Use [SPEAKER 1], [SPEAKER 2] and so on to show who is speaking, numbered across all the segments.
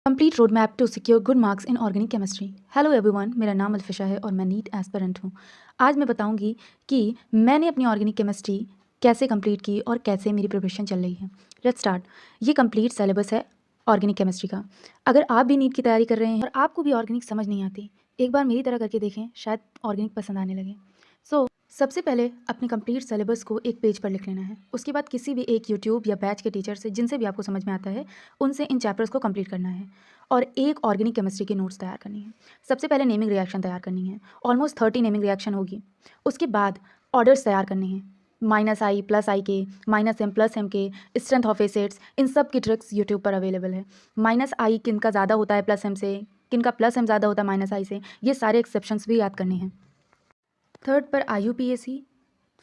[SPEAKER 1] Complete road map to secure good marks in organic chemistry. Hello everyone, मेरा नाम अल्फिशा है और मैं नीट एस्पिरेंट हूँ। आज मैं बताऊँगी कि मैंने अपनी ऑर्गेनिक केमिस्ट्री कैसे कंप्लीट की और कैसे मेरी प्रिपरेशन चल रही है। Let's start. ये कंप्लीट सिलेबस है ऑर्गेनिक केमिस्ट्री का। अगर आप भी नीट की तैयारी कर रहे हैं और आपको भी ऑर्गेनिक समझ नहीं आती, एक बार मेरी तरह करके देखें, शायद ऑर्गेनिक पसंद आने लगे। सबसे पहले अपने कंप्लीट सिलेबस को एक पेज पर लिख लेना है। उसके बाद किसी भी एक यूट्यूब या बैच के टीचर से, जिनसे भी आपको समझ में आता है, उनसे इन चैप्टर्स को कंप्लीट करना है और एक ऑर्गेनिक केमिस्ट्री की नोट्स तैयार करनी है। सबसे पहले नेमिंग रिएक्शन तैयार करनी है, ऑलमोस्ट 30 नेमिंग रिएक्शन होगी। उसके बाद ऑर्डर्स तैयार करने हैं, -i +i के, -m +m के, स्ट्रेंथ ऑफ एसिड्स, इन सब की ट्रिक्स यूट्यूब पर अवेलेबल है। -i किनका ज़्यादा होता है +m से, किनका +m ज़्यादा होता है -i से, ये सारे एक्सेप्शंस भी याद करने हैं। थर्ड पर IUPAC,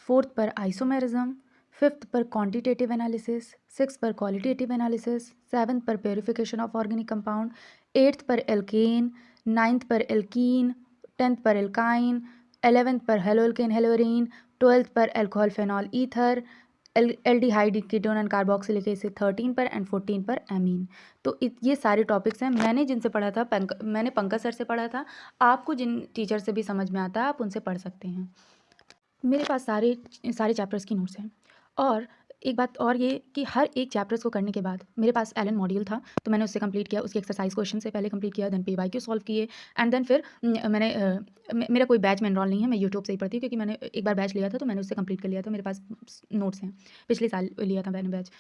[SPEAKER 1] फोर्थ पर आइसोमेरिज्म, फिफ्थ पर क्वांटिटेटिव एनालिसिस, सिक्स पर क्वालिटेटिव एनालिसिस, सेवन्थ पर purification of organic compound, eighth पर एल्केन, नाइन्थ पर एल्कीन, टेंथ पर एल्काइन, 11th पर हेलोल्केन हेलोरीन, 12th पर alcohol phenol ether, aldehyde ketone and carboxylic acid 13 पर एंड 14 पर एमीन। तो ये सारे टॉपिक्स हैं। मैंने जिनसे पढ़ा था, मैंने पंकज सर से पढ़ा था। आपको जिन टीचर से भी समझ में आता है, आप उनसे पढ़ सकते हैं। मेरे पास सारे चैप्टर्स की नोट्स हैं। और एक बात और ये कि हर एक चैप्टर्स को करने के बाद मेरे पास एलन मॉड्यूल था, तो मैंने उससे कंप्लीट किया, उसके एक्सरसाइज क्वेश्चन से पहले कंप्लीट किया, देन PYQ सॉल्व किए एंड देन फिर मेरा कोई बैच में एनरोल नहीं है, मैं यूट्यूब से ही पढ़ती हूँ क्योंकि मैंने एक बार बैच लिया था तो मैंने उससे कंप्लीट कर लिया था। मेरे पास नोट्स हैं, पिछले साल लिया था मैंने बैच।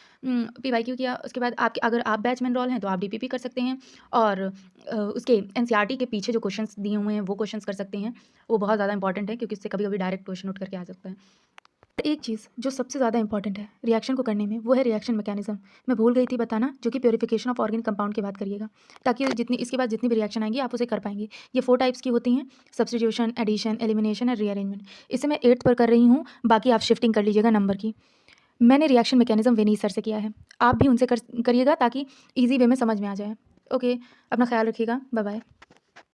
[SPEAKER 1] PYQ किया, उसके बाद अगर आप बैच में एनरोल हैं तो आप DPP कर सकते हैं और उसके NCERT के पीछे जो क्वेश्चंस दिए हुए हैं वो क्वेश्चंस कर सकते हैं। वो बहुत ज़्यादा इंपॉर्टेंट है क्योंकि इससे कभी कभी डायरेक्ट क्वेश्चन उठ करके आ सकता है। एक चीज़ जो सबसे ज़्यादा इंपॉर्टेंट है रिएक्शन को करने में, वो है रिएक्शन मैकेनिज्म। मैं भूल गई थी बताना, जो कि प्योरिफिकेशन ऑफ ऑर्गेनिक कंपाउंड की बात करिएगा, ताकि इसके बाद जितनी भी रिएक्शन आएंगी आप उसे कर पाएंगे। ये 4 टाइप्स की होती हैं: सब्स्टिट्यूशन, एडिशन, एलिमिनेशन और रीअरेंजमेंट। इसे मैं 8th पर कर रही हूँ, बाकी आप शिफ्टिंग कर लीजिएगा नंबर की। मैंने रिएक्शन मैकेनिज्म विनीत सर से किया है, आप भी उनसे करिएगा ताकि ईजी वे में समझ में आ जाए। ओके, अपना ख्याल रखिएगा, बाय बाय।